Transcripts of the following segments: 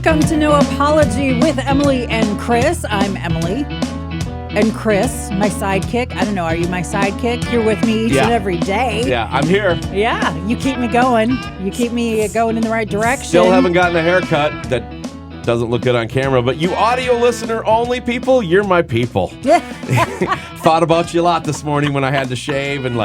Welcome to No Apology with Emilee and Chris. I'm Emilee. And Chris, my sidekick. I don't know, are you my sidekick? You're with me each and every day. Yeah, I'm here. Yeah, you keep me going. You keep me going in the right direction. Still haven't gotten a haircut that doesn't look good on camera, but you audio listener only people, you're my people. Thought about you a lot this morning when I had to shave and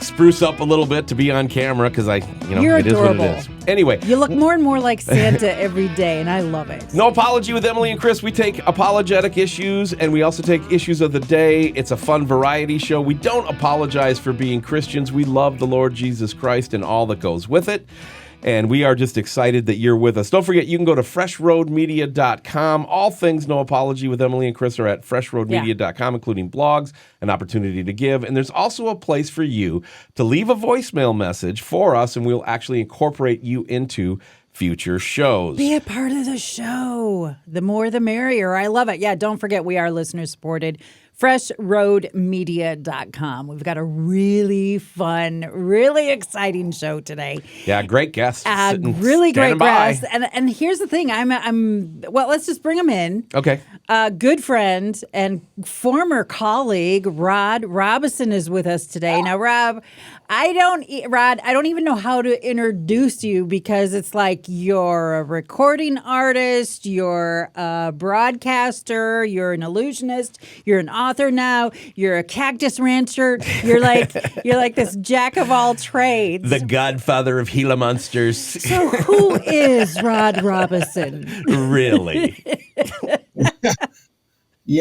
spruce up a little bit to be on camera because You're it adorable. is what it is. Anyway. You look more and more like Santa every day, and I love it. No Apology with Emilee and Chris. We take apologetic issues, and we also take issues of the day. It's a fun variety show. We don't apologize for being Christians. We love the Lord Jesus Christ and all that goes with it. And we are just excited that you're with us. Don't forget, you can go to freshroadmedia.com. All things No Apology with Emilee and Chris are at freshroadmedia.com, including blogs, an opportunity to give. And there's also a place for you to leave a voicemail message for us, and we'll actually incorporate you into future shows. Be a part of the show. The more, the merrier. I love it. Yeah, don't forget, we are listener-supported. FreshRoadMedia.com. We've got a really fun, really exciting show today. Yeah, great guests. Really great guests. And here's the thing. Well, let's just bring them in. Okay. Good friend and former colleague Rod Robison is with us today. Now, Rod, I don't even know how to introduce you because it's like you're a recording artist, you're a broadcaster, you're an illusionist, you're an author now, you're a cactus rancher, you're like this jack of all trades. The godfather of Gila monsters. So who is Rod Robison? Really?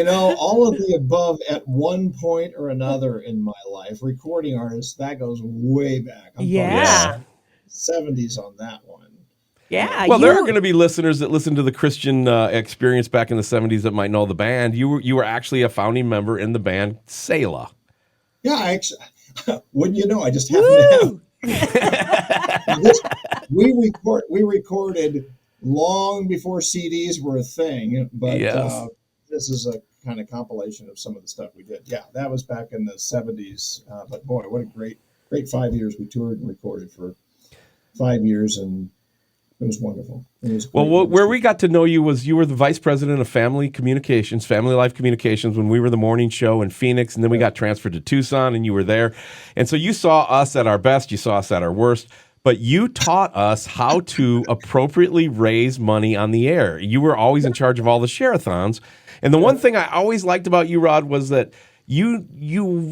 All of the above at one point or another in my life. Recording artist, that goes way back. I'm talking 70s on that one. Yeah. Well, there are going to be listeners that listen to the Christian experience back in the 70s that might know the band. You were actually a founding member in the band Selah. Yeah, wouldn't you know? I just happened to have. We recorded long before CDs were a thing, but this is a kind of compilation of some of the stuff we did. Yeah, that was back in the 70s. But boy, what a great 5 years. We toured and recorded for 5 years, and it was wonderful. Where we got to know you was you were the vice president of Family Life Communications, when we were the morning show in Phoenix, and then we got transferred to Tucson, and you were there. And so you saw us at our best, you saw us at our worst, but you taught us how to appropriately raise money on the air. You were always in charge of all the share-a-thons. And the one thing I always liked about you, Rod, was that you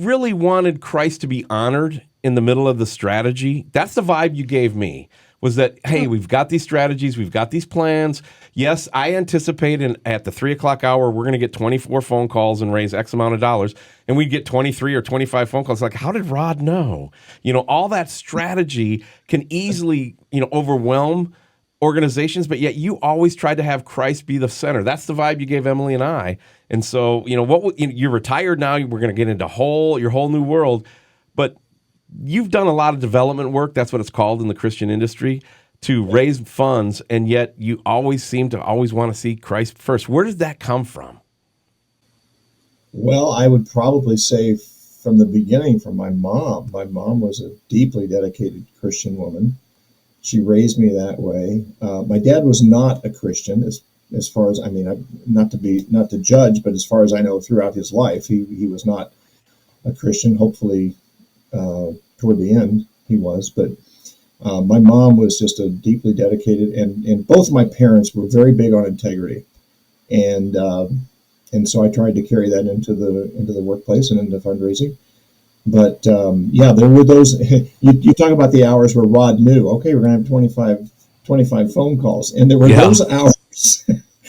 really wanted Christ to be honored in the middle of the strategy. That's the vibe you gave me. Was that, hey, we've got these strategies, we've got these plans. Yes, I anticipate at the 3 o'clock hour, we're going to get 24 phone calls and raise X amount of dollars. And we'd get 23 or 25 phone calls. Like, how did Rod know? All that strategy can easily, overwhelm organizations, but yet you always tried to have Christ be the center. That's the vibe you gave Emilee and I. And so, you're retired now. We're going to get into your whole new world. But you've done a lot of development work, that's what it's called in the Christian industry, to raise funds, and yet you always seem to want to see Christ first. Where did that come from? Well, I would probably say from the beginning, from my mom. My mom was a deeply dedicated Christian woman. She raised me that way. My dad was not a Christian, as far as, not to judge, but as far as I know, throughout his life, he was not a Christian. Hopefully, toward the end he was, but my mom was just a deeply dedicated, and both my parents were very big on integrity, and so I tried to carry that into the workplace and into fundraising. But there were those. You talk about the hours where Rod knew, okay, we're going to have 25 phone calls, and there were those hours.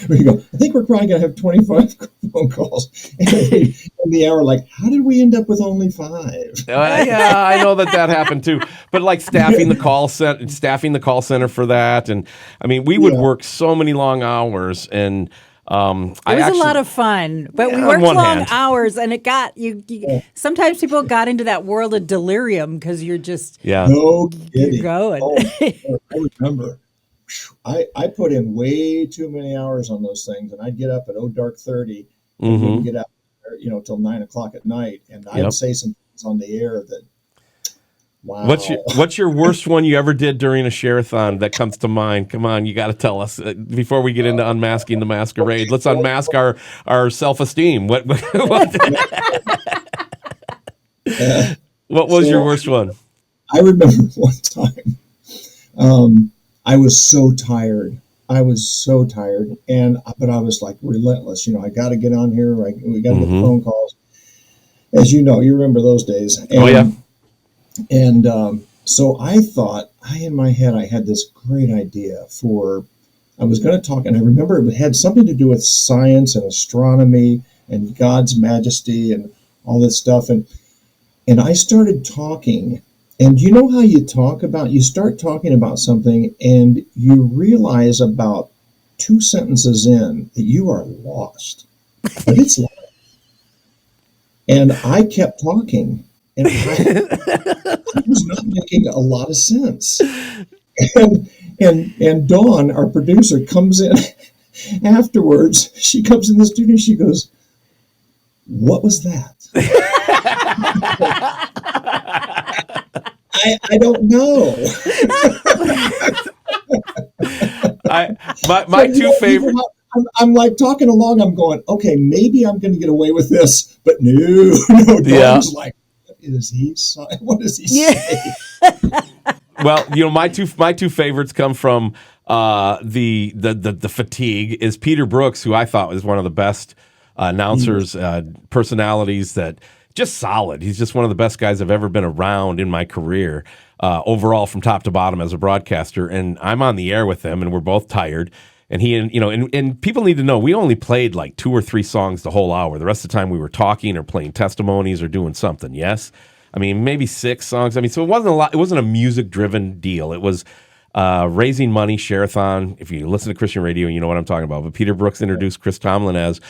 We go, I think we're probably going to have 25 phone calls. And in the hour, how did we end up with only 5? I know that happened too. But staffing the call center for that, and we would work so many long hours, and it was a lot of fun. But we worked long hours, and it got you. Sometimes people got into that world of delirium because you're just no kidding. You're going. I remember. I put in way too many hours on those things, and I'd get up at dark 30 and then get out there, till 9 o'clock at night, and I'd say some things on the air that Wow. What's your worst one you ever did during a share-a-thon that comes to mind? Come on, you got to tell us before we get into unmasking the masquerade. Let's unmask our self-esteem. What was your worst one? I remember one time. I was so tired. But I was like relentless. I got to get on here. We got to get the phone calls. As you know, you remember those days. And, so I thought, in my head, I had this great idea I was going to talk, and I remember it had something to do with science and astronomy and God's majesty and all this stuff. And I started talking. And you know how you start talking about something and you realize about 2 sentences in that you are lost. But it's life. And I kept talking, and I was not making a lot of sense. And Dawn, our producer, comes in afterwards. She comes in the studio. She goes, "What was that?" I don't know. My two favorite. I'm like talking along. I'm going, okay, maybe I'm going to get away with this, but no. Dawn's like, what does he say? Well, my two favorites come from the fatigue is Peter Brooks, who I thought was one of the best announcers, personalities that. Just solid. He's just one of the best guys I've ever been around in my career, overall from top to bottom as a broadcaster. And I'm on the air with him, and we're both tired. And and people need to know we only played like 2 or 3 songs the whole hour. The rest of the time we were talking or playing testimonies or doing something. Yes, I mean maybe 6 songs. I mean, so it wasn't a lot. It wasn't a music-driven deal. It was raising money, share-a-thon. If you listen to Christian radio, you know what I'm talking about. But Peter Brooks introduced Chris Tomlin as.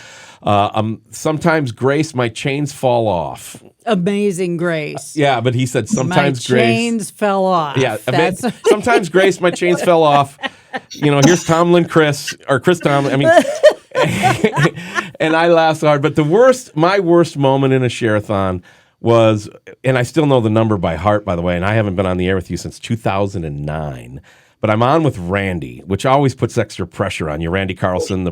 Sometimes Grace, my chains fall off. Amazing Grace. Yeah, but he said sometimes my Grace. chains fell off. Yeah, sometimes Grace, my chains fell off. Here's Chris Tomlin. I mean, and I laughed so hard. But my worst moment in a share-a-thon was, and I still know the number by heart, by the way, and I haven't been on the air with you since 2009. But I'm on with Randy, which always puts extra pressure on you. Randy Carlson,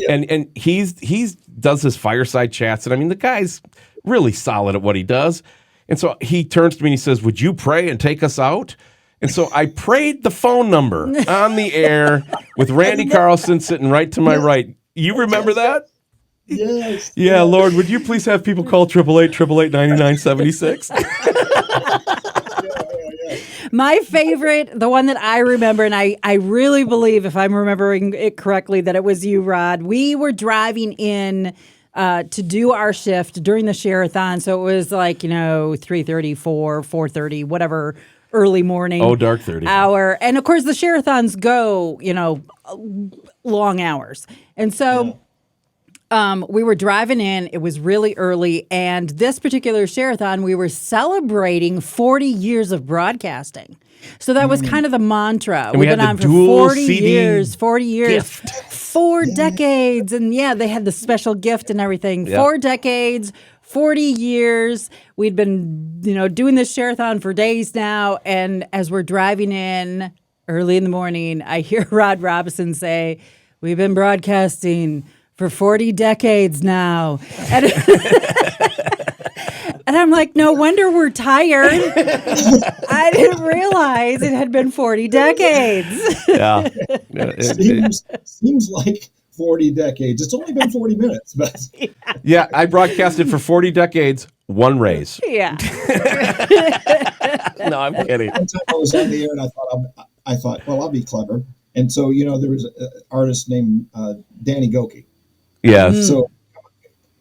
and he's does his fireside chats, and I mean the guy's really solid at what he does. And so he turns to me and he says, "Would you pray and take us out?" And so I prayed the phone number on the air with Randy Carlson sitting right to my right. You remember that? Yes. Yeah, Lord, would you please have people call 888-888-9976? My favorite, the one that I remember, and I really believe, if I'm remembering it correctly, that it was you, Rod. We were driving in to do our shift during the share-a-thon. So it was like, 3:30, 4:30, whatever, early morning. Oh, dark 30. Hour. And of course, the share-a-thons go, long hours. And so... we were driving in. It was really early. And this particular share-a-thon, we were celebrating 40 years of broadcasting. So that was kind of the mantra. And we've been on for 40 years. 40 years. Gift. 4 decades. And they had the special gift and everything. Yep. 4 decades, 40 years. We'd been, doing this share-a-thon for days now. And as we're driving in early in the morning, I hear Rod Robison say, "We've been broadcasting for 40 decades now." And, and I'm like, no wonder we're tired. I didn't realize it had been 40 decades. Yeah. Seems like 40 decades. It's only been 40 minutes. But Yeah, I broadcasted for 40 decades, 1 raise. Yeah. No, I'm kidding. one time I was on the air and I thought, well, I'll be clever. And so, there was an artist named Danny Goki. Yeah. So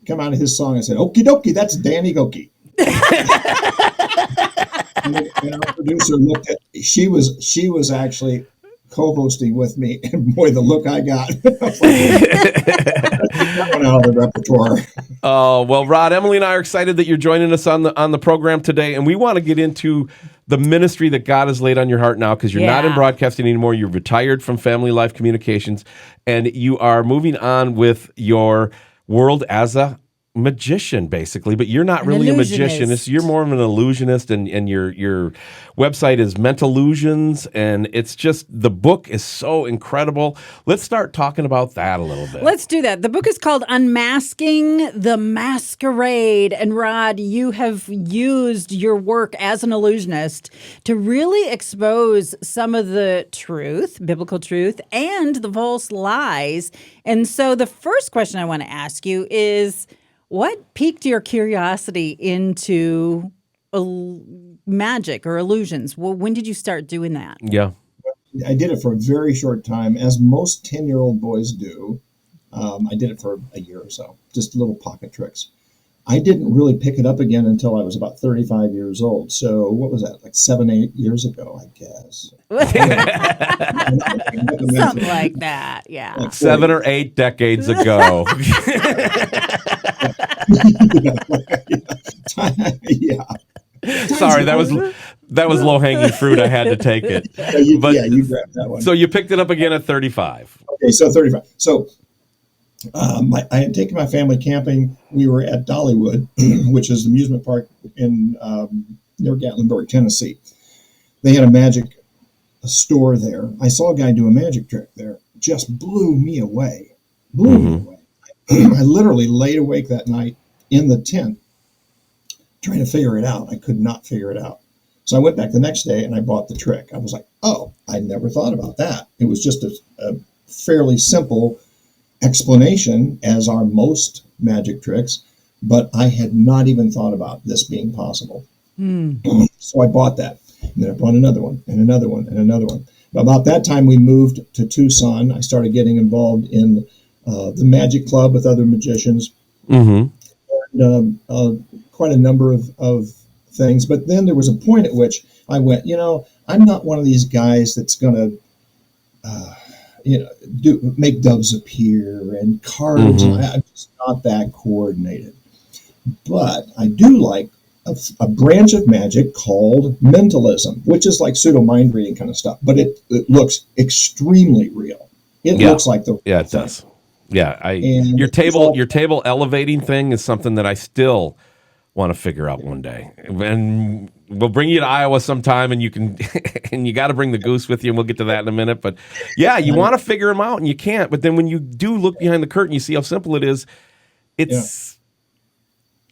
come out of his song and said, "Okie dokie, that's Danny Goki." and our producer looked at, she was actually co-hosting with me, and boy, the look I got. That one out of the repertoire. Oh, well, Rod, Emily and I are excited that you're joining us on the program today, and we want to get into the ministry that God has laid on your heart now, because you're not in broadcasting anymore. You're retired from Family Life Communications, and you are moving on with your world as a magician, basically, but you're not An really a illusionist. magician. You're more of an illusionist, and your website is Mentallusions, and it's just, the book is so incredible. Let's start talking about that a little bit. Let's do that. The book is called Unmasking the Masquerade. And Rod, you have used your work as an illusionist to really expose some of the truth, biblical truth, and the false lies. And so the first question I want to ask you is, what piqued your curiosity into magic or illusions? Well, when did you start doing that? Yeah. I did it for a very short time, as most 10-year-old boys do. I did it for a year or so, just little pocket tricks. I didn't really pick it up again until I was about 35 years old. So what was that, like 7, 8 years ago, I guess. Something like that, yeah. Like 7 or 8 decades ago. Yeah. Sorry, that was low hanging fruit. I had to take it. You grabbed that one. So you picked it up again at 35. Okay, so 35. So I had taken my family camping. We were at Dollywood, which is the amusement park in near Gatlinburg, Tennessee. They had a magic store there. I saw a guy do a magic trick there. Just blew me away. I literally laid awake that night in the tent trying to figure it out. I could not figure it out. So I went back the next day and I bought the trick. I was like, oh, I never thought about that. It was just a fairly simple explanation, as are most magic tricks, but I had not even thought about this being possible. So I bought that. And then I bought another one and another one and another one. About that time, we moved to Tucson. I started getting involved in the Magic Club with other magicians. And, quite a number of things. But then there was a point at which I went, I'm not one of these guys that's going to, make doves appear and cards. I'm just not that coordinated. But I do like a branch of magic called mentalism, which is like pseudo mind reading kind of stuff. But it looks extremely real. It looks like the it does. Yeah, your table elevating thing is something that I still want to figure out one day, and we'll bring you to Iowa sometime, and you can, and you got to bring the goose with you, and we'll get to that in a minute. But yeah, you want to figure them out, and you can't. But then when you do look behind the curtain, you see how simple it is. It's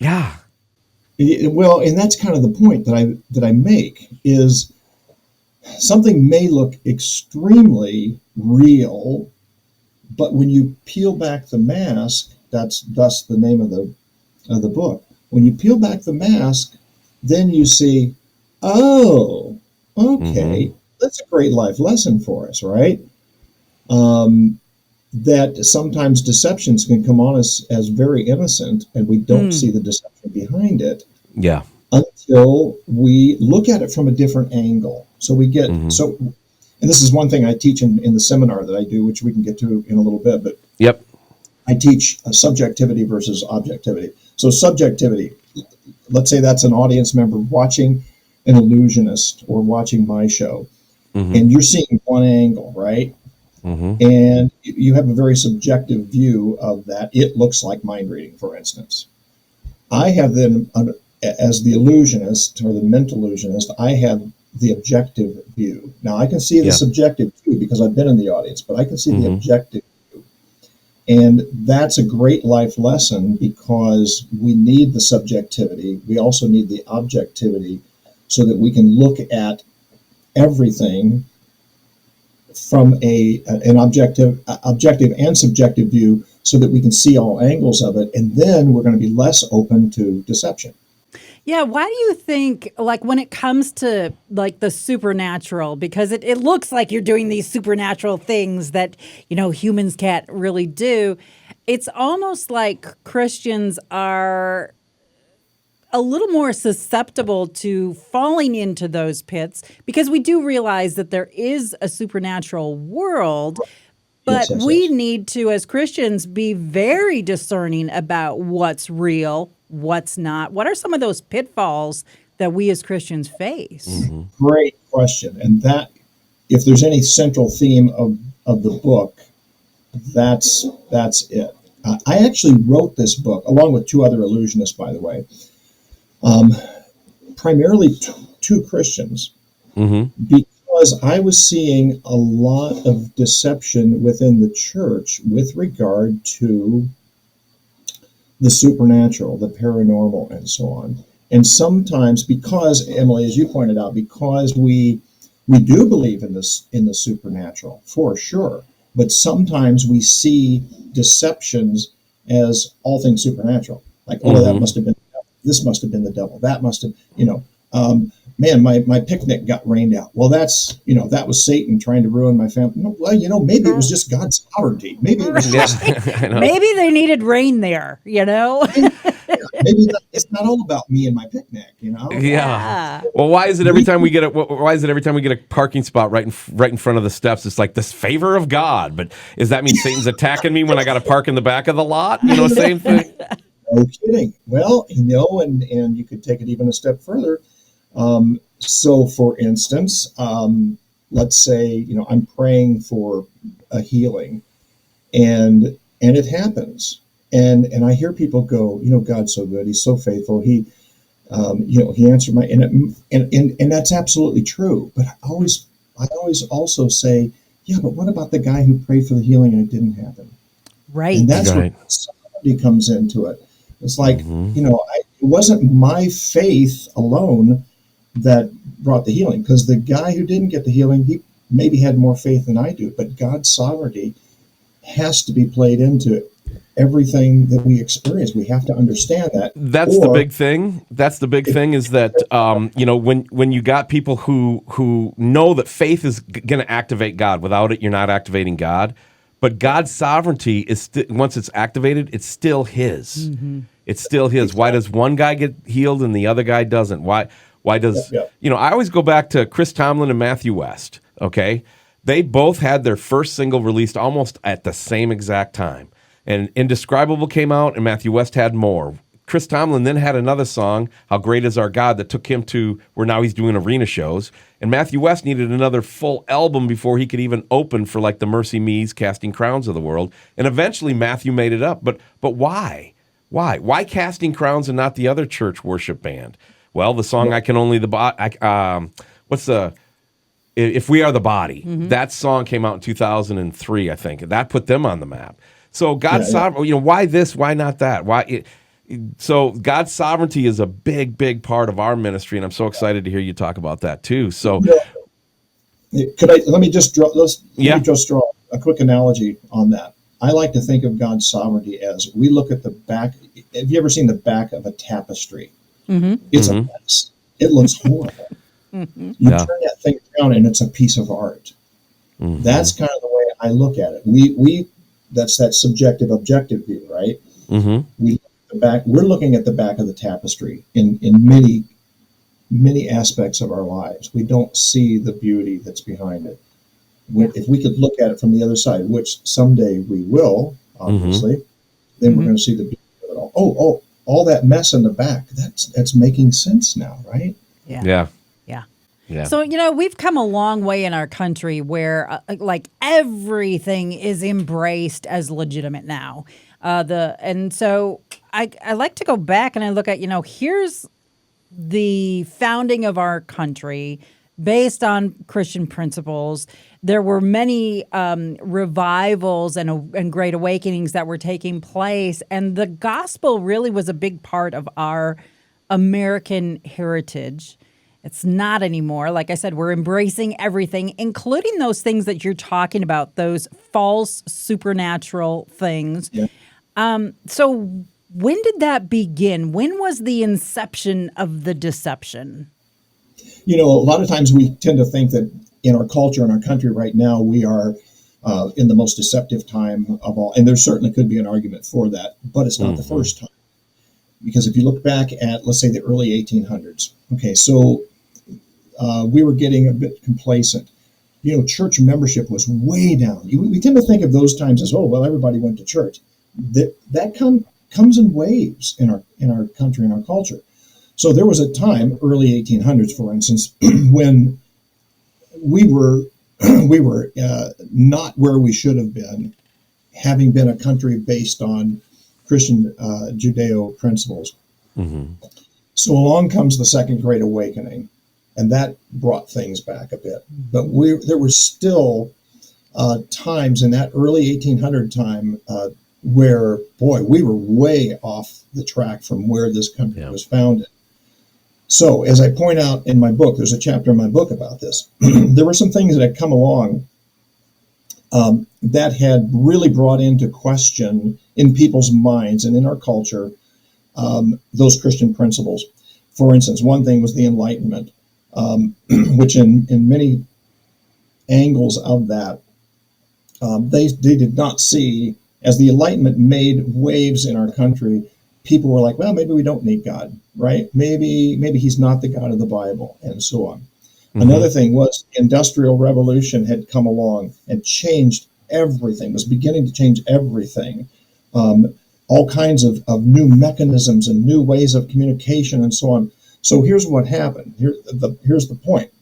well, and that's kind of the point that I make is something may look extremely real, but when you peel back the mask, that's thus the name of the book. When you peel back the mask, then you see, oh, okay, that's a great life lesson for us, right? That sometimes deceptions can come on us as very innocent, and we don't see the deception behind it. Yeah. Until we look at it from a different angle. So we get and this is one thing I teach in the seminar that I do, which we can get to in a little bit. But I teach subjectivity versus objectivity. So subjectivity, let's say that's an audience member watching an illusionist or watching my show, and you're seeing one angle, right? And you have a very subjective view of that. It looks like mind reading, for instance. I have then, as the illusionist or the mentallusionist, I have the objective view. Now, I can see the subjective too because I've been in the audience, but I can see the objective view. And that's a great life lesson because we need the subjectivity. We also need the objectivity so that we can look at everything from an objective and subjective view so that we can see all angles of it. And then we're going to be less open to deception. Yeah, why do you think, like, when it comes to, like, the supernatural, because it looks like you're doing these supernatural things that, humans can't really do, it's almost like Christians are a little more susceptible to falling into those pits because we do realize that there is a supernatural world, but we need to, as Christians, be very discerning about what's real, what's not. What are some of those pitfalls that we as Christians face? Great question. And that, if there's any central theme of the book, that's it. I actually wrote this book, along with two other illusionists, by the way, primarily to Christians, because I was seeing a lot of deception within the church with regard to the supernatural, the paranormal, and so on. And sometimes, because, Emilee, as you pointed out, because we do believe in this, in the supernatural, for sure, but sometimes we see deceptions as all things supernatural. Like, oh, that must have been the devil. This must have been the devil. That must have, man, my picnic got rained out. Well, that's, that was Satan trying to ruin my family. No, well, maybe it was just God's sovereignty. Maybe it was just, maybe they needed rain there, maybe it's not all about me and my picnic, Yeah. Well, why is it every time we get a parking spot right in front of the steps, it's like this favor of God? But does that mean Satan's attacking me when I got to park in the back of the lot? Same thing. No kidding. Well, and you could take it even a step further. So, for instance, let's say I'm praying for a healing, and it happens. And I hear people go, God's so good. He's so faithful. He answered my, and that's absolutely true. But I always also say, yeah, but what about the guy who prayed for the healing and it didn't happen? Right. And that's where somebody comes into it. It's like, it wasn't my faith alone that brought the healing, because the guy who didn't get the healing, he maybe had more faith than I do. But God's sovereignty has to be played into everything that we experience. We have to understand that. That's the big thing. That's the big thing is that, when you got people who know that faith is going to activate God. Without it, you're not activating God. But God's sovereignty is once it's activated, it's still His. It's still His. Why does one guy get healed and the other guy doesn't? Why does I always go back to Chris Tomlin and Matthew West. Okay, they both had their first single released almost at the same exact time. And Indescribable came out, and Matthew West had more. Chris Tomlin then had another song, How Great Is Our God, that took him to where now he's doing arena shows. And Matthew West needed another full album before he could even open for like the Mercy Me's, Casting Crowns of the world. And eventually Matthew made it up. But why? Why? Why Casting Crowns and not the other church worship band? Well, the song I Can Only If We Are the Body. That song came out in 2003, I think. That put them on the map. So God's sovereignty, why this? Why not that? So God's sovereignty is a big, big part of our ministry, and I'm so excited to hear you talk about that too. So, let me just draw a quick analogy on that. I like to think of God's sovereignty as we look at the back. Have you ever seen the back of a tapestry? It's a mess. It looks horrible. You turn that thing around, and it's a piece of art. That's kind of the way I look at it. That's that subjective objective view, right? We're looking at the back of the tapestry in many, many aspects of our lives. We don't see the beauty that's behind it. If we could look at it from the other side, which someday we will, obviously, then we're going to see the beauty of it all. Oh, all that mess in the back, that's making sense now, right? Yeah. So, we've come a long way in our country where everything is embraced as legitimate now. And so I like to go back and I look at, here's the founding of our country based on Christian principles. There were many revivals and great awakenings that were taking place. And the gospel really was a big part of our American heritage. It's not anymore. Like I said, we're embracing everything, including those things that you're talking about, those false supernatural things. Yeah. So when did that begin? When was the inception of the deception? A lot of times we tend to think that in our culture, in our country right now, we are in the most deceptive time of all. And there certainly could be an argument for that, but it's not the first time. Because if you look back at, let's say, the early 1800s, okay, so we were getting a bit complacent. Church membership was way down. We tend to think of those times as, everybody went to church. That comes in waves in our country and our culture. So there was a time, early 1800s, for instance, when we were not where we should have been having been a country based on Christian Judeo principles. Mm-hmm. So along comes the Second Great Awakening, and that brought things back a bit. But there were still times in that early 1800 time where, boy, we were way off the track from where this country was founded. So, as I point out in my book, there's a chapter in my book about this. There were some things that had come along that had really brought into question in people's minds and in our culture those Christian principles. For instance, one thing was the Enlightenment, which in many angles of that, they did not see, as the Enlightenment made waves in our country, people were like, well, maybe we don't need God, right? Maybe he's not the God of the Bible, and so on. Mm-hmm. Another thing was the Industrial Revolution had come along and changed everything, was beginning to change everything. All kinds of new mechanisms and new ways of communication and so on. So here's what happened. Here's the point.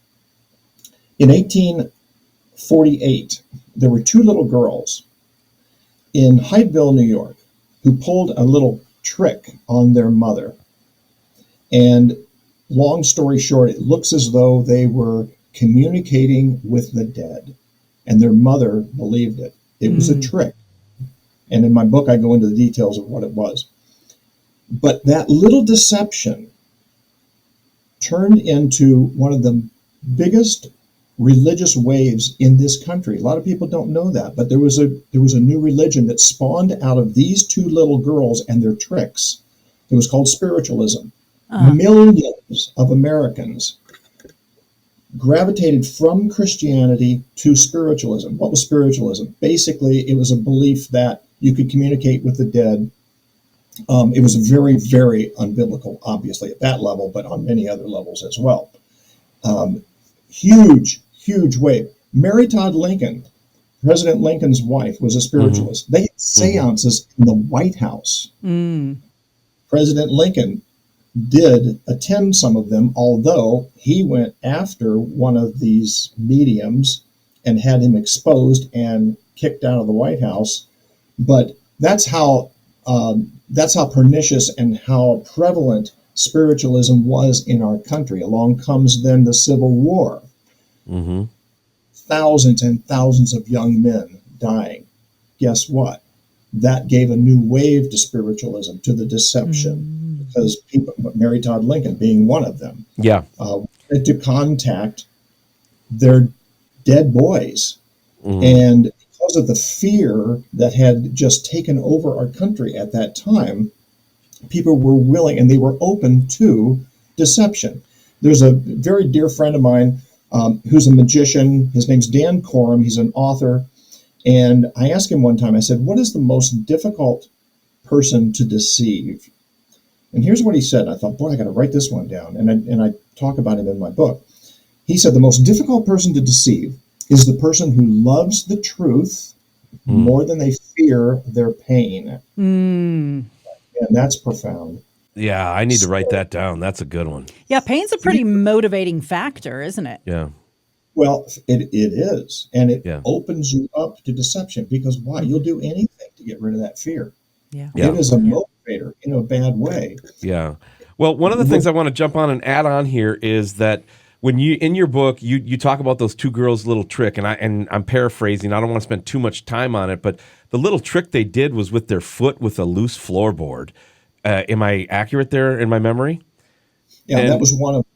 In 1848, there were two little girls in Hydeville, New York, who pulled a little trick on their mother. And long story short, it looks as though they were communicating with the dead. And their mother believed it. It was a trick. And in my book, I go into the details of what it was. But that little deception turned into one of the biggest religious waves in this country. A lot of people don't know that, but there was a new religion that spawned out of these two little girls and their tricks. It was called spiritualism. Millions of Americans gravitated from Christianity to spiritualism. What was spiritualism? Basically, it was a belief that you could communicate with the dead. It was very, very unbiblical, obviously, at that level, but on many other levels as well. Huge wave. Mary Todd Lincoln, President Lincoln's wife, was a spiritualist. Mm-hmm. They had seances in the White House. President Lincoln did attend some of them, although he went after one of these mediums and had him exposed and kicked out of the White House. But that's how pernicious and how prevalent spiritualism was in our country. Along comes then the Civil War. Mm-hmm. Thousands and thousands of young men dying. Guess what? That gave a new wave to spiritualism, to the deception, because people, Mary Todd Lincoln being one of them, wanted to contact their dead boys. And because of the fear that had just taken over our country at that time, people were willing and they were open to deception. There's a very dear friend of mine who's a magician. His name's Dan Coram. He's an author. And I asked him one time, I said, what is the most difficult person to deceive? And here's what he said. I thought, boy, I got to write this one down. And I talk about him in my book. He said, the most difficult person to deceive is the person who loves the truth more than they fear their pain. And that's profound. Yeah, I need to write that down. That's a good one. Yeah, pain's a pretty motivating factor, isn't it? Yeah. Well, it is. And it opens you up to deception because why? You'll do anything to get rid of that fear. Yeah. It is a motivator in a bad way. Yeah. Well, one of the things I want to jump on and add on here is that when you, in your book, you talk about those two girls' little trick, and I'm paraphrasing. I don't want to spend too much time on it, but the little trick they did was with their foot with a loose floorboard. Am I accurate there in my memory? Yeah, that was one of.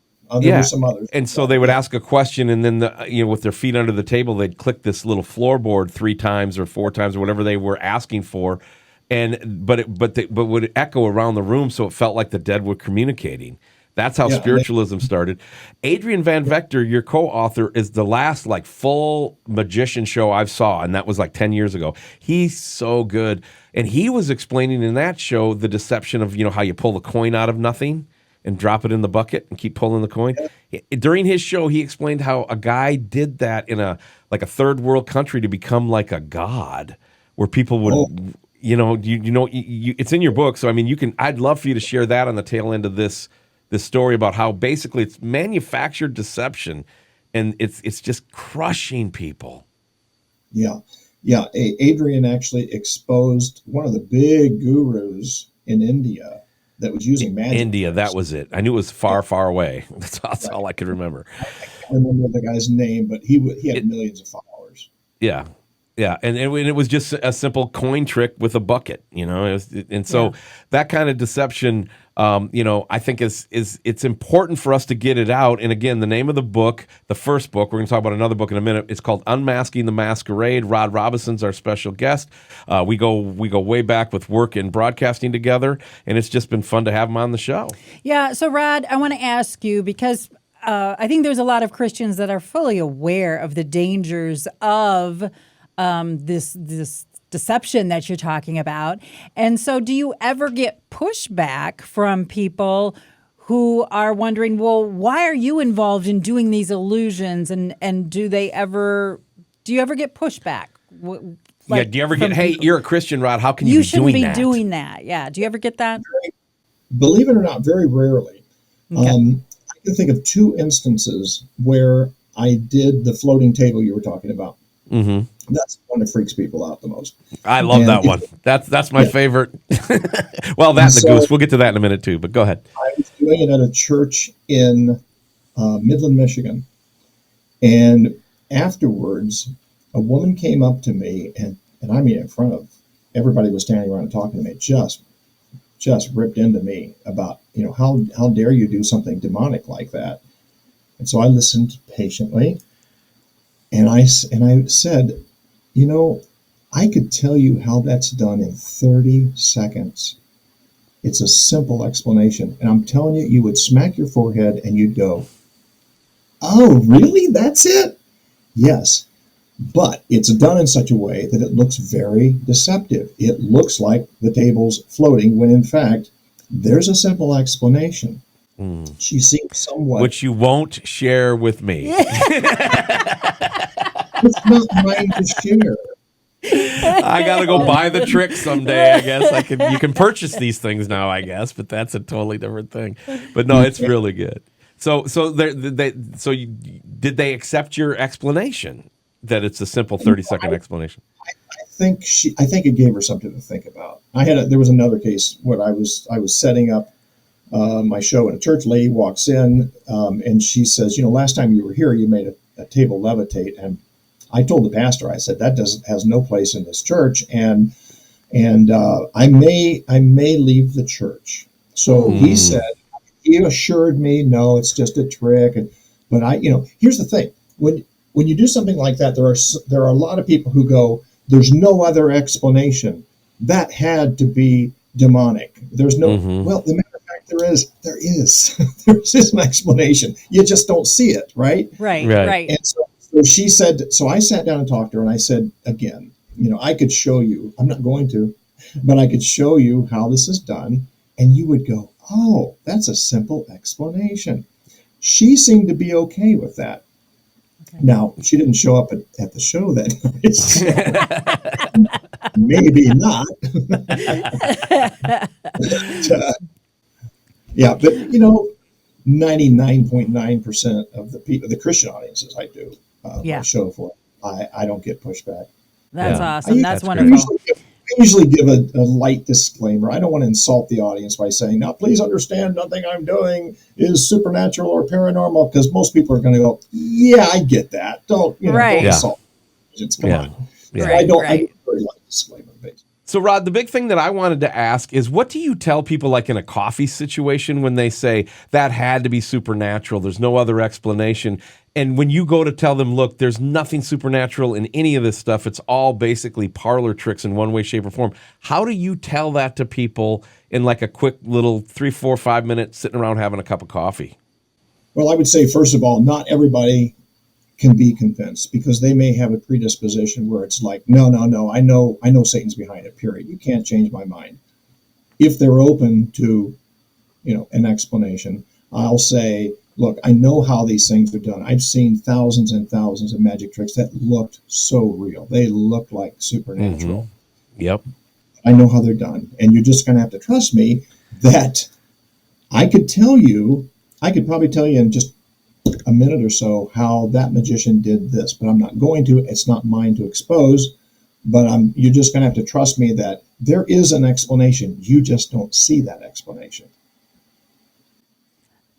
There were some others. And so they would ask a question, and then with their feet under the table, they'd click this little floorboard 3 times or 4 times or whatever they were asking for, but would echo around the room, so it felt like the dead were communicating. That's how spiritualism started. Adrian Van Vector, your co-author, is the last full magician show I've saw, and that was 10 years ago. He's so good, and he was explaining in that show the deception of how you pull the coin out of nothing and drop it in the bucket and keep pulling the coin. During his show, he explained how a guy did that in a third world country to become like a god, where people would, it's in your book. So, I mean, I'd love for you to share that on the tail end of this story about how basically it's manufactured deception and it's just crushing people. Yeah. Yeah, Adrian actually exposed one of the big gurus in India that was using magic India, tricks. that was it. I knew it was far, far away. That's Right. all I could remember. I can't remember the guy's name, but he had millions of followers. Yeah. Yeah, and it was just a simple coin trick with a bucket, and so that kind of deception, I think is it's important for us to get it out. And again, the name of the book, the first book, we're going to talk about another book in a minute. It's called Unmasking the Masquerade. Rod Robison's our special guest. We go way back with work and broadcasting together, and it's just been fun to have him on the show. Yeah. So, Rod, I want to ask you because I think there's a lot of Christians that are fully aware of the dangers of this deception that you're talking about. And so do you ever get pushback from people who are wondering, well, why are you involved in doing these illusions? And do you ever get pushback? Do you ever get, hey, you're a Christian, Rod, how can you You be shouldn't doing be that? doing that. Yeah. Do you ever get that? Believe it or not, very rarely. Okay. I can think of 2 instances where I did the floating table you were talking about. Mm-hmm. That's the one that freaks people out the most. I love that one. That's my favorite. Well, that and the goose. We'll get to that in a minute too, but go ahead. I was doing it at a church in Midland, Michigan. And afterwards, a woman came up to me, and I mean, in front of everybody was standing around and talking to me, just ripped into me about, how dare you do something demonic like that? And so I listened patiently, and I said, I could tell you how that's done in 30 seconds. It's a simple explanation. And I'm telling you, you would smack your forehead and you'd go, oh, really? That's it? Yes. But it's done in such a way that it looks very deceptive. It looks like the table's floating when, in fact, there's a simple explanation. She seems somewhat... Which you won't share with me. It's not mine to share. I got to go buy the trick someday, I guess. You can purchase these things now, I guess, but that's a totally different thing. But no, it's really good. So did they accept your explanation that it's a simple 30-second explanation? I think it gave her something to think about. There was another case where I was setting up my show, and a church lady walks in, and she says, last time you were here, you made a table levitate. And I told the pastor, I said, that has no place in this church, and I may leave the church. So he assured me, no, it's just a trick. But here's the thing: when you do something like that, there are a lot of people who go, there's no other explanation. That had to be demonic. There's no. Well, the matter of fact, there is. There is an explanation. You just don't see it, right? Right. And so she said, so I sat down and talked to her, and I said, again, I could show you, I'm not going to, but I could show you how this is done, and you would go, oh, that's a simple explanation. She seemed to be okay with that. Okay. Now, she didn't show up at the show that night, so maybe not. But 99.9% of the people, the Christian audiences I do my show for, I don't get pushback. That's awesome. That's wonderful. I usually give a light disclaimer. I don't want to insult the audience by saying, now, please understand nothing I'm doing is supernatural or paranormal, because most people are going to go, yeah, I get that. Don't insult. Come on. Yeah. I don't very light disclaimer based. So, Rod, the big thing that I wanted to ask is, what do you tell people, like in a coffee situation, when they say that had to be supernatural, there's no other explanation? And when you go to tell them, look, there's nothing supernatural in any of this stuff, it's all basically parlor tricks in one way, shape, or form. How do you tell that to people in like a quick little 3, 4, 5 minutes sitting around having a cup of coffee? Well, I would say, first of all, not everybody can be convinced, because they may have a predisposition where it's like, no, I know Satan's behind it, period. You can't change my mind. If they're open to, an explanation, I'll say, look, I know how these things are done. I've seen thousands and thousands of magic tricks that looked so real. They looked like supernatural. Mm-hmm. Yep. I know how they're done. And you're just going to have to trust me that I could probably tell you in just a minute or so how that magician did this, but I'm not going to. It's not mine to expose. but you're just going to have to trust me that there is an explanation. You just don't see that explanation.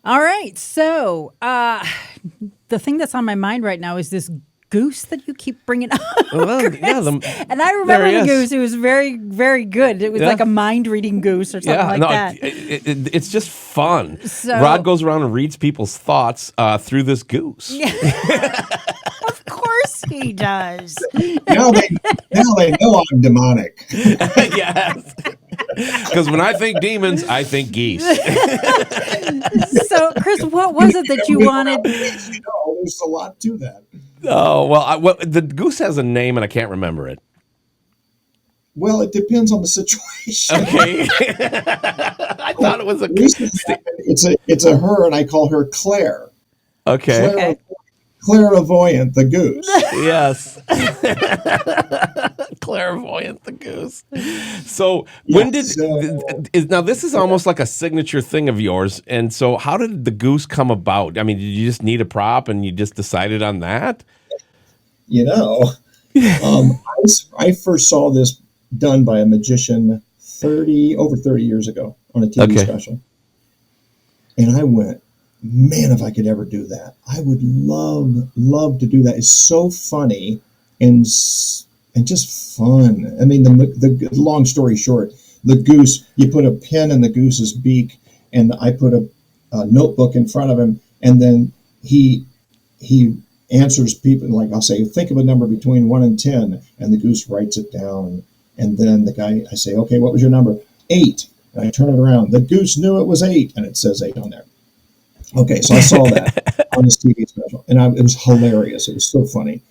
All right. So the thing that's on my mind right now is this goose that you keep bringing up. Well, Chris. yeah, And I remember there he the is. goose. It was very, very good. It was Yeah. like a mind-reading goose or something like that. It's just fun. So- Rod goes around and reads people's thoughts through this goose. Of course he does. Now they know I'm demonic. Yes. Because when I think demons, I think geese. So, Chris, what was it that you wanted? There's a lot to that. Oh, well, the goose has a name and I can't remember it. Well, it depends on the situation. Okay. I thought it was a goose. It's a her, and I call her Claire. Okay. Clairvoyant, the goose. Yes. Clairvoyant the goose. So when now this is almost like a signature thing of yours. And so how did the goose come about? I mean, did you just need a prop and you just decided on that? I first saw this done by a magician over 30 years ago on a TV special. And I went, man, if I could ever do that, I would love to do that. It's so funny and just fun. I mean, the long story short, the goose, you put a pin in the goose's beak, and I put a notebook in front of him, and then he answers people. Like, I'll say, think of a number between 1 and 10, and the goose writes it down. And then I say, okay, what was your number? 8. And I turn it around. The goose knew it was 8, and it says 8 on there. Okay, so I saw that on this TV special, and it was hilarious. It was so funny.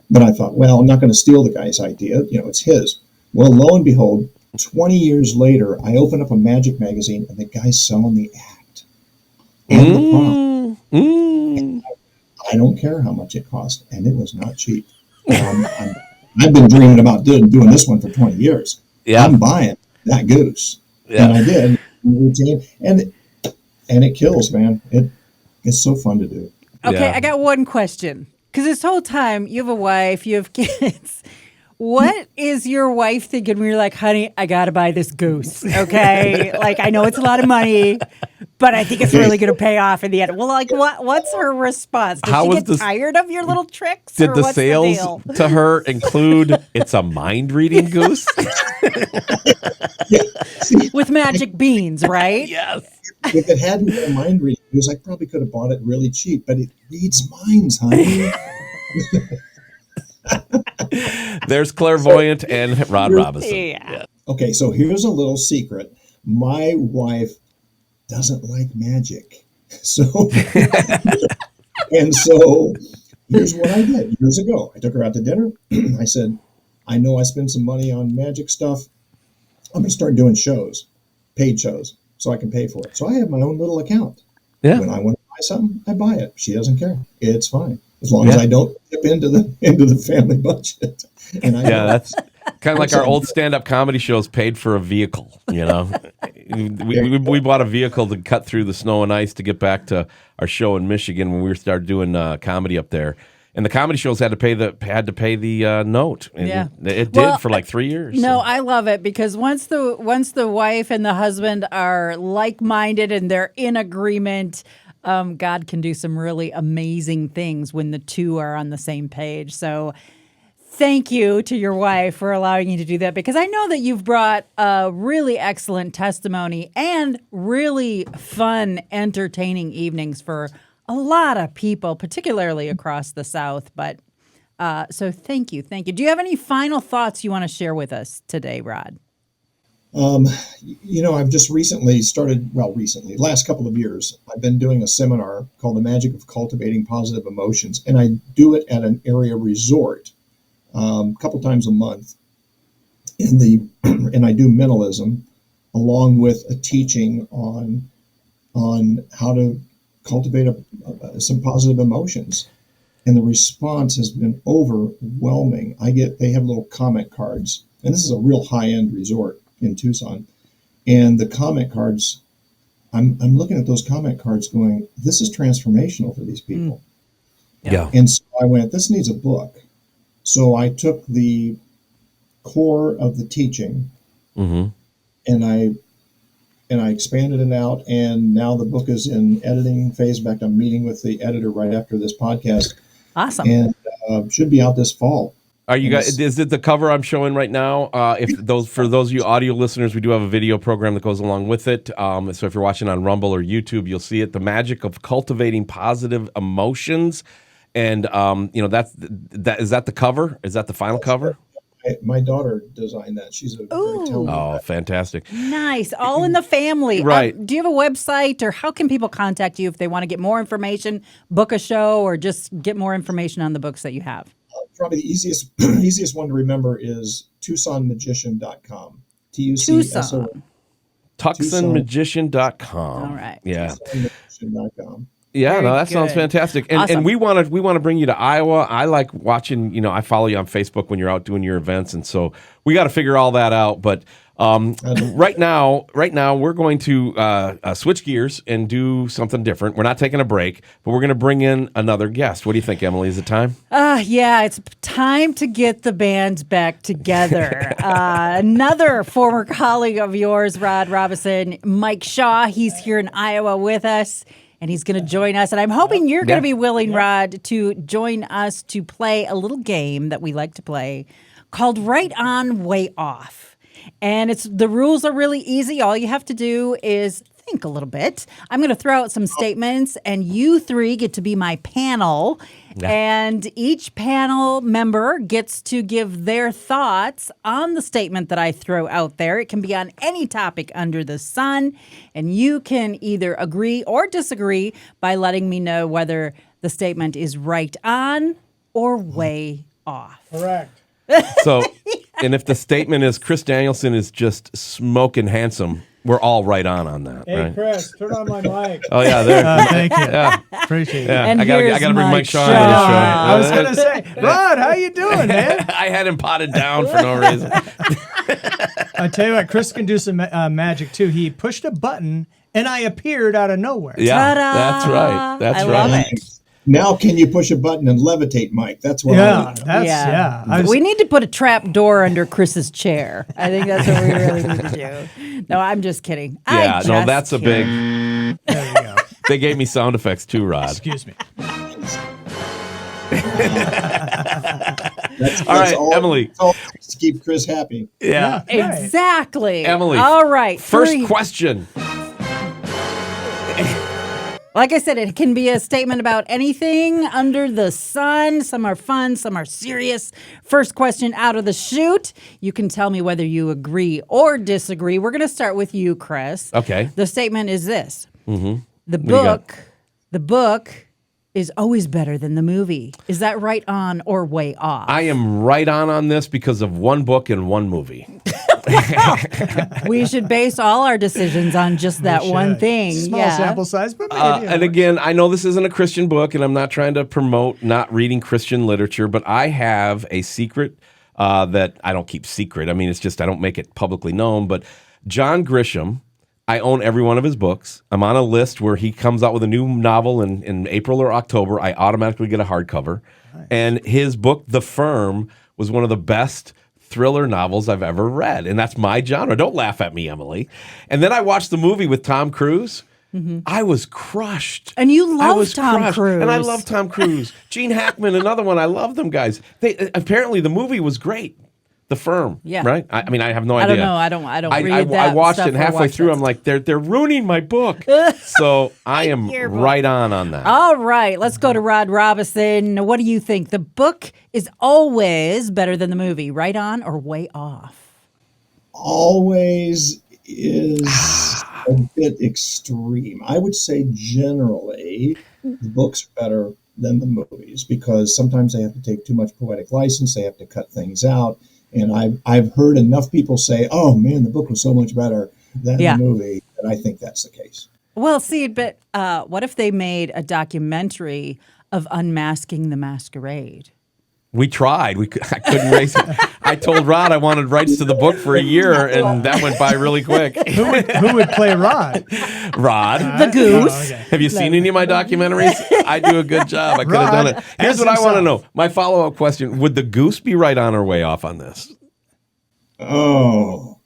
But I thought, well, I'm not going to steal the guy's idea. It's his. Well, lo and behold, 20 years later, I open up a magic magazine, and the guy's selling the act and the prop. And I don't care how much it cost, and it was not cheap. I've been dreaming about doing this one for 20 years. Yeah. I'm buying that goose. Yeah. And I did. Routine, and it kills, man. It's so fun to do. Okay, Yeah. I got one question. Because this whole time, you have a wife, you have kids. What is your wife thinking when you're like, honey, I got to buy this goose, okay? Like, I know it's a lot of money, but I think it's really going to pay off in the end. Well, like, what's her response? Does she get tired of your little tricks? Did or the what's sales deal? to her include it's a mind-reading goose? See, With magic beans, right? Yes. if it hadn't been a mind reading goose, I probably could have bought it really cheap, but it reads minds, honey. There's Clairvoyant and Rod Robison. Yeah. Okay, so here's a little secret. My wife doesn't like magic. So, and so here's what I did years ago. I took her out to dinner. I said, I know I spend some money on magic stuff. I'm going to start doing shows, paid shows, so I can pay for it. So I have my own little account. Yeah. When I want to buy something, I buy it. She doesn't care. It's fine. As long as I don't dip into the family budget. And That's kind of like our old stand-up comedy shows paid for a vehicle, we bought a vehicle to cut through the snow and ice to get back to our show in Michigan when we started doing comedy up there. And the comedy shows had to pay the note. And it did for like 3 years. No, I love it because once the wife and the husband are like-minded and they're in agreement, God can do some really amazing things when the two are on the same page. So thank you to your wife for allowing you to do that, because I know that you've brought a really excellent testimony and really fun, entertaining evenings for a lot of people, particularly across the South. But so thank you. Do you have any final thoughts you want to share with us today, Rod? I've just last couple of years, I've been doing a seminar called The Magic of Cultivating Positive Emotions, and I do it at an area resort a couple times a month. And I do mentalism along with a teaching on how to cultivate some positive emotions. And the response has been overwhelming. They have little comment cards, and this is a real high-end resort in Tucson. And the comment cards, I'm looking at those comment cards going, this is transformational for these people. Yeah. And so I went, this needs a book. So I took the core of the teaching, Mm-hmm. and I expanded it out, and now the book is in editing phase. In fact, I'm meeting with the editor right after this podcast, Awesome. and should be out this fall. Are you guys? Is it the cover I'm showing right now? For those of you audio listeners, we do have a video program that goes along with it. So if you're watching on Rumble or YouTube, you'll see it. The magic of cultivating positive emotions, and is that the cover? Is that the final cover? My daughter designed that. She's a very talented. Oh, fantastic! Nice. All in the family. Right. Do you have a website, or how can people contact you if they want to get more information, book a show, or just get more information on the books that you have? Probably the easiest one to remember is TucsonMagician.com. TUCSON. TucsonMagician.com. All right. Yeah. TucsonMagician.com. Yeah, Very no, that sounds good. fantastic. And Awesome. and we want to bring you to Iowa. I like watching, I follow you on Facebook when you're out doing your events, and so we got to figure all that out. But right now we're going to switch gears and do something different. We're not taking a break, but we're going to bring in another guest. What do you think, Emilee? Is it time? Yeah, it's time to get the band back together. Another former colleague of yours, Rod Robison, Mike Shaw, he's here in Iowa with us, and he's going to join us. And I'm hoping you're going to be willing, Rod, to join us to play a little game that we like to play called Right On, Way Off. And the rules are really easy. All you have to do is think a little bit. I'm going to throw out some statements, and you three get to be my panel. Yeah. And each panel member gets to give their thoughts on the statement that I throw out there. It can be on any topic under the sun, and you can either agree or disagree by letting me know whether the statement is right on or way off. Correct. So, and if the statement is Chris Danielson is just smoking handsome, we're all right on that, Hey, right? Chris, turn on my mic. Oh yeah, there. Thank you. Yeah, Appreciate it. yeah. And I gotta here's bring Mike Mike Shaw Shaw. into the show. I was going to say, Rod, how you doing, man? I had him potted down for no reason. I tell you what, Chris can do some magic too. He pushed a button and I appeared out of nowhere. Yeah, Ta-da! that's right. That's I right. love it. Now, can you push a button and levitate, Mike? That's what I Yeah, want to know. that's yeah. We need to put a trap door under Chris's chair. I think that's what we really need to do. No, I'm just kidding. Yeah, I no, just that's a kidding. big. There you go. They gave me sound effects too, Rod. Excuse me. That's All right, all, Emilee. that's all to keep Chris happy. Yeah. Right. Exactly. Emilee. All right. First three. question. Like I said, it can be a statement about anything under the sun. Some are fun, some are serious. First question out of the chute. You can tell me whether you agree or disagree. We're going to start with you, Chris. Okay. The statement is this. Mm-hmm. The do you got? book is always better than the movie. Is that right on or way off? I am right on this because of one book and one movie. We should base all our decisions on just that one Should. thing. Small yeah. sample size, but maybe. And again, I know this isn't a Christian book, and I'm not trying to promote not reading Christian literature, but I have a secret that I don't keep secret. I mean, it's just I don't make it publicly known. But John Grisham, I own every one of his books. I'm on a list where he comes out with a new novel in April or October. I automatically get a hardcover. Nice. And his book, The Firm, was one of the best thriller novels I've ever read. And that's my genre. Don't laugh at me, Emilee. And then I watched the movie with Tom Cruise. Mm-hmm. I was crushed. And you I love was Tom crushed. Cruise. And I love Tom Cruise. Gene Hackman, another one. I love them guys. Apparently the movie was great. The Firm. Yeah. Right? I mean, I have no I idea. don't know. I don't read that I watched stuff it and or halfway watch through that I'm like, they're ruining my book. So I am right on that. All right, let's go to Rod Robison. What do you think? The book is always better than the movie, right on or way off? Always is a bit extreme. I would say generally the books are better than the movies because sometimes they have to take too much poetic license. They have to cut things out. And I've heard enough people say, oh, man, the book was so much better than the movie. And I think that's the case. Well, see, but what if they made a documentary of Unmasking the Masquerade? We tried. I couldn't raise it. I told Rod I wanted rights to the book for a year, and that went by really quick. Who would play Rod? Rod. The goose. Oh, okay. Have you seen any of my documentaries? I do a good job. I could have done it. Here's as what I want to himself. know. My follow-up question, would the goose be right on or way off on this? Oh,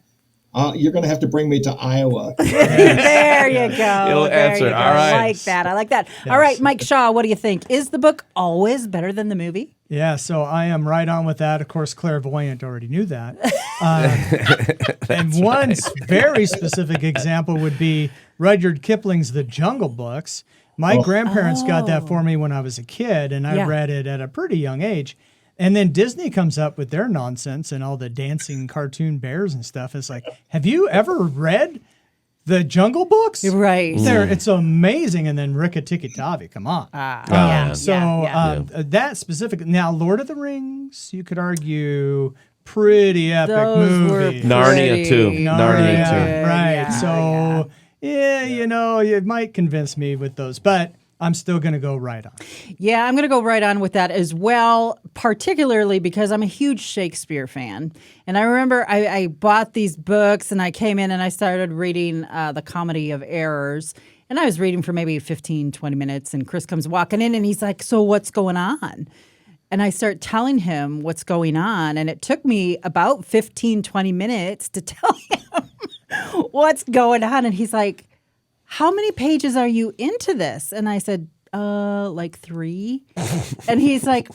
you're going to have to bring me to Iowa. There you go. He'll There answer. you go. All right. I like that. I like that. All right, Mike Shaw, what do you think? Is the book always better than the movie? Yeah, so I am right on with that. Of course, Clairvoyant already knew that. And one very specific example would be Rudyard Kipling's The Jungle Books. My grandparents got that for me when I was a kid, and I read it at a pretty young age. And then Disney comes up with their nonsense and all the dancing cartoon bears and stuff. It's like, have you ever read The Jungle Books? Right. It's amazing. And then Rikki-Tikki-Tavi, come on. That specific. Now, Lord of the Rings, you could argue, pretty epic Those were movie. Narnia too. Narnia too. Right. Yeah, You know, it might convince me with those, but I'm still going to go right on. Yeah, I'm going to go right on with that as well, particularly because I'm a huge Shakespeare fan. And I remember I bought these books and I came in and I started reading The Comedy of Errors. And I was reading for maybe 15, 20 minutes. And Chris comes walking in and he's like, so what's going on? And I start telling him what's going on. And it took me about 15, 20 minutes to tell him what's going on. And he's like, how many pages are you into this? And I said, like 3. And he's like,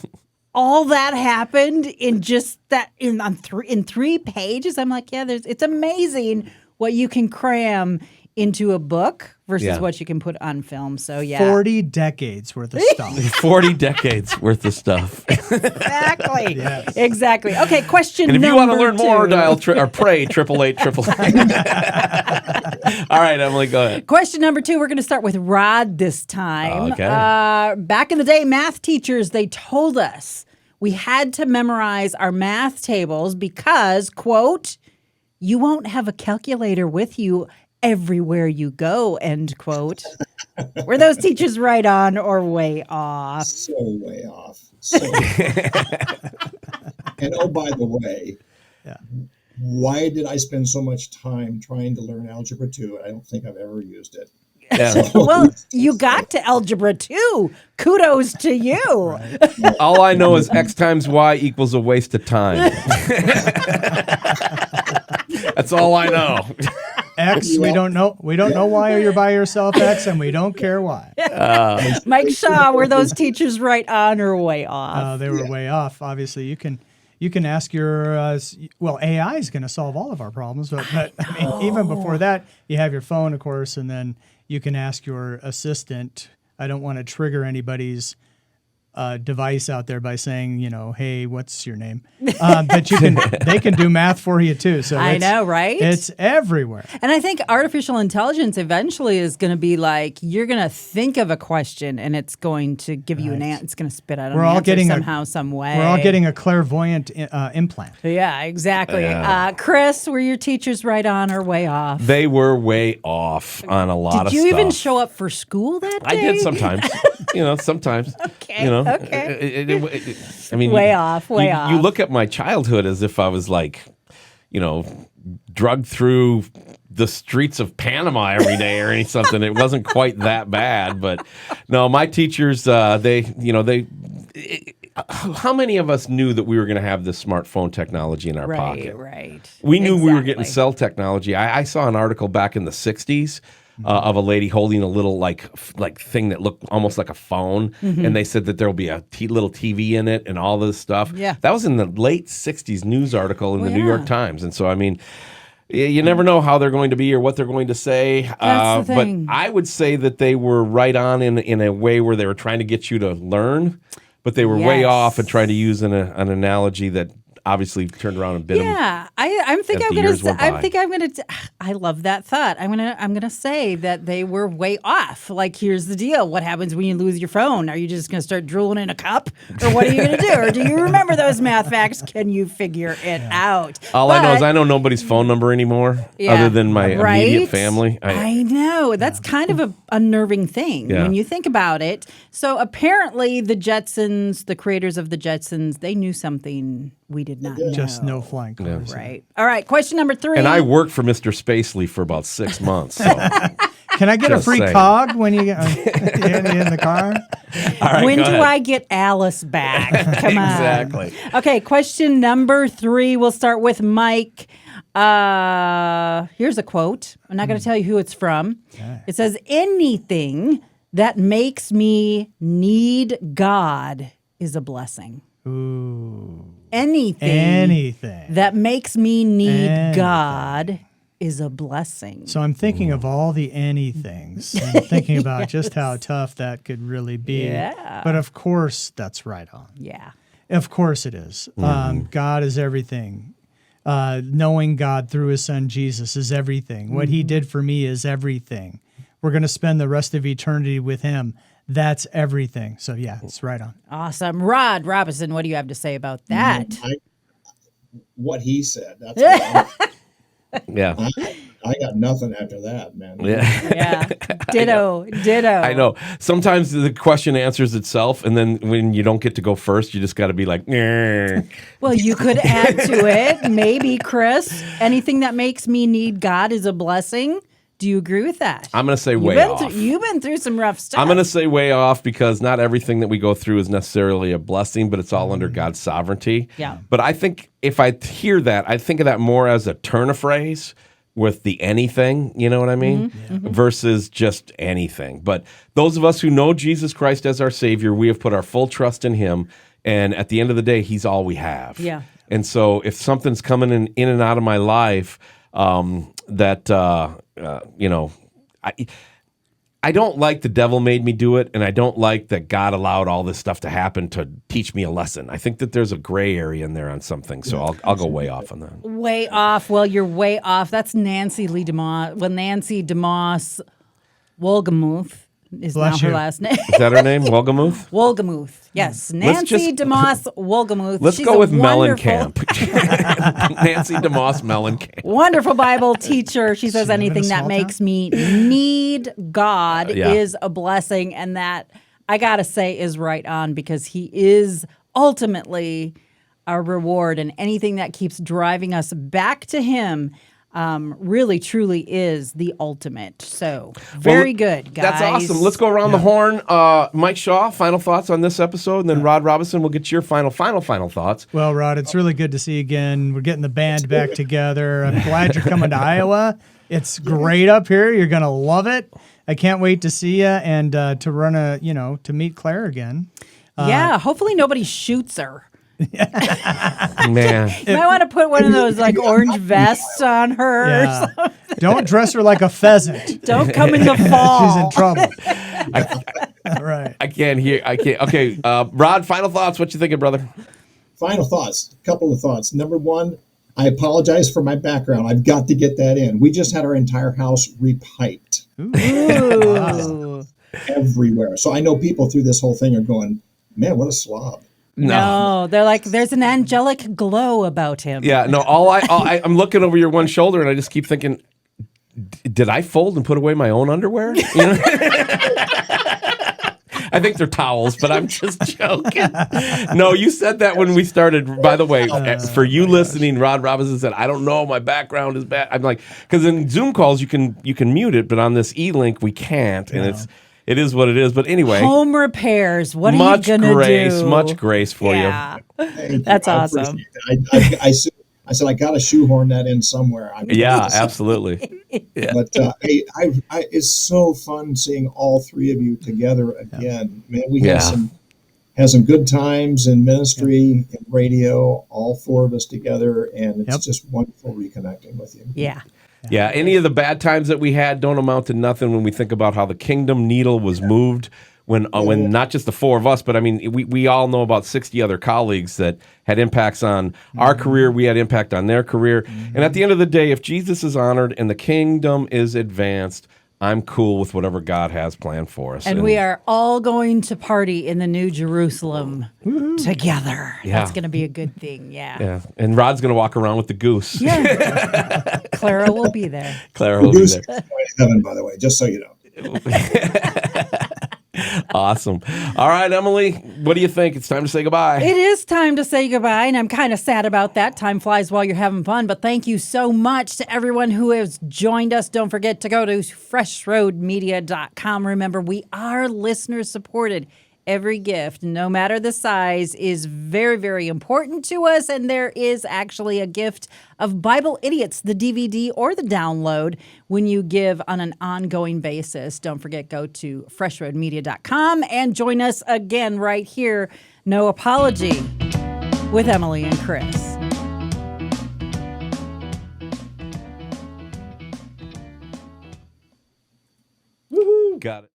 all that happened in just that in 3 pages? I'm like, yeah, it's amazing what you can cram into a book versus what you can put on film. So yeah. 40 decades worth of stuff. 40 decades worth of stuff. Exactly. Yes. Exactly. Okay, question And if you want to learn 2. more, dial or pray 888-888. All right, Emily, go ahead. Question number 2, we're going to start with Rod this time. Okay. Back in the day, math teachers, they told us we had to memorize our math tables because, quote, you won't have a calculator with you everywhere you go, end quote. Were those teachers right on or way off? So way off. And oh, by the way, why did I spend so much time trying to learn Algebra 2? I don't think I've ever used it. Yeah. Well, you got to Algebra 2. Kudos to you. Right. All I know is X times Y equals a waste of time. That's all I know. X, we don't know. We don't know why you're by yourself, X, and we don't care why. Mike Shaw, were those teachers right on or way off? They were way off. Obviously, you can ask your AI is going to solve all of our problems, but I mean, even before that, you have your phone, of course, and then you can ask your assistant. I don't want to trigger anybody's device out there by saying, hey, what's your name? But they can do math for you too. So I know, right? It's everywhere. And I think artificial intelligence eventually is going to be like, you're going to think of a question and it's going to give you an answer. It's going to spit out an answer somehow, some way. We're all getting a clairvoyant implant. Yeah, exactly. Chris, were your teachers right on or way off? They were way off on a lot of stuff. Did you even show up for school that day? I did sometimes. Sometimes. Okay. Okay. I mean, way off. You look at my childhood as if I was like, drugged through the streets of Panama every day or something. It wasn't quite that bad, but no, my teachers, how many of us knew that we were going to have this smartphone technology in our pocket? Right. We knew we were getting cell technology. I saw an article back in the 60s. Of a lady holding a little like thing that looked almost like a phone, and they said that there will be a little TV in it and all this stuff. Yeah, that was in the late '60s news article in the New York Times, and so I mean, you never know how they're going to be or what they're going to say. That's the thing. But I would say that they were right on in a way where they were trying to get you to learn, but they were way off and trying to use an analogy that obviously turned around and bit him. Yeah, I love that thought. I'm gonna say that they were way off. Like, here's the deal: what happens when you lose your phone? Are you just gonna start drooling in a cup, or what are you gonna do? Or do you remember those math facts? Can you figure it out? I know is I know nobody's phone number anymore, other than my immediate family. I know that's kind of a unnerving thing when you think about it. So apparently, the Jetsons, the creators of the Jetsons, they knew something we did not know. Just no flying cars. Right. All right. Question number 3. And I worked for Mr. Spacely for about 6 months. So. Can I get a Just free saying. cog when you get in the car? All right, when go do ahead. I get Alice back? Come on. Exactly. Okay, question number 3. We'll start with Mike. Here's a quote. I'm not going to tell you who it's from. Okay. It says, anything that makes me need God is a blessing. Ooh. Anything that makes me need Anything. God is a blessing. So I'm thinking of all the anythings. I'm thinking about just how tough that could really be. Yeah. But of course, that's right on. Yeah. Of course it is. God is everything. Knowing God through his son Jesus is everything. What he did for me is everything. We're going to spend the rest of eternity with him. That's everything. So yeah, it's right on. Awesome. Rod Robison, what do you have to say about that? What he said. That's what Yeah. I got nothing after that, man. Yeah. Yeah. Ditto. I know. Sometimes the question answers itself, and then when you don't get to go first, you just got to be like, "Nah." Well, you could add to it, maybe, Chris. Anything that makes me need God is a blessing. Do you agree with that? I'm going to say You've way been off. You've been through some rough stuff. I'm going to say way off because not everything that we go through is necessarily a blessing, but it's all under God's sovereignty. Yeah. But I think if I hear that, I think of that more as a turn of phrase with the anything, you know what I mean? Versus just anything. But those of us who know Jesus Christ as our Savior, we have put our full trust in him. And at the end of the day, he's all we have. Yeah. And so if something's coming in and out of my life I don't like the devil made me do it, and I don't like that God allowed all this stuff to happen to teach me a lesson. I think that there's a gray area in there on something, so I'll go way off on that. Way off. Well, you're way off. That's Nancy Lee DeMoss. Well, Nancy DeMoss Wolgemuth is Bless now her you. last name. Is that her name, Wolgemuth? Wolgemuth. Yes. Nancy DeMoss Wolgemuth. Let's She's go a with wonderful- Mellencamp. Nancy DeMoss Mellencamp. Wonderful Bible teacher. She says live in a anything that small makes me need God Yeah. is a blessing. And that, I got to say, is right on because he is ultimately our reward. And anything that keeps driving us back to him really, truly is the ultimate. So, very good, guys. That's awesome. Let's go around the horn. Mike Shaw, final thoughts on this episode, and then Rod Robison will get your final thoughts. Well, Rod, it's really good to see you again. We're getting the band back together. I'm glad you're coming to Iowa. It's great up here. You're going to love it. I can't wait to see you and to run to meet Claire again. Yeah, hopefully nobody shoots her. Man. You might want to put one of those like orange vests on her. Or Yeah. something. Don't dress her like a pheasant. Don't come in the fall. She's in trouble. Right. I can't hear. Okay, Rod, final thoughts. What you thinking, brother? Final thoughts. A couple of thoughts. Number one, I apologize for my background. I've got to get that in. We just had our entire house repiped Ooh. everywhere. So I know people through this whole thing are going, man, what a slob. No, they're like, there's an angelic glow about him. Yeah, no. I'm looking over your one shoulder, and I just keep thinking, did I fold and put away my own underwear? You know? I think they're towels, but I'm just joking. No, you said that when we started. By the way, for you listening, Rod Robinson said, "I don't know, my background is bad." I'm like, because in Zoom calls you can mute it, but on this E-Link we can't, and it is what it is. But anyway, Home repairs. What are you gonna do? Much grace for you. That's I awesome. appreciate that. I said I got to shoehorn that in somewhere. Yeah, absolutely. Yeah. But it's so fun seeing all three of you together again. Man, we had some good times in ministry, in radio, all four of us together, and it's just wonderful reconnecting with you. Yeah, any of the bad times that we had don't amount to nothing when we think about how the kingdom needle was moved when not just the four of us, but I mean, we all know about 60 other colleagues that had impacts on our career. We had impact on their career. And at the end of the day, if Jesus is honored and the kingdom is advanced, I'm cool with whatever God has planned for us. And we are all going to party in the New Jerusalem together. Yeah. That's going to be a good thing. Yeah. And Rod's going to walk around with the goose. Yeah. Clara will be there. Clara will be there. Heaven, by the way, just so you know. Awesome. All right, Emilee, what do you think? It's time to say goodbye. It is time to say goodbye, and I'm kind of sad about that. Time flies while you're having fun, but thank you so much to everyone who has joined us. Don't forget to go to freshroadmedia.com. Remember, we are listener supported. Every gift, no matter the size, is very, very important to us. And there is actually a gift of Bible Idiots, the DVD or the download, when you give on an ongoing basis. Don't forget, go to freshroadmedia.com and join us again right here. No Apology with Emilee and Chris. Woohoo! Got it.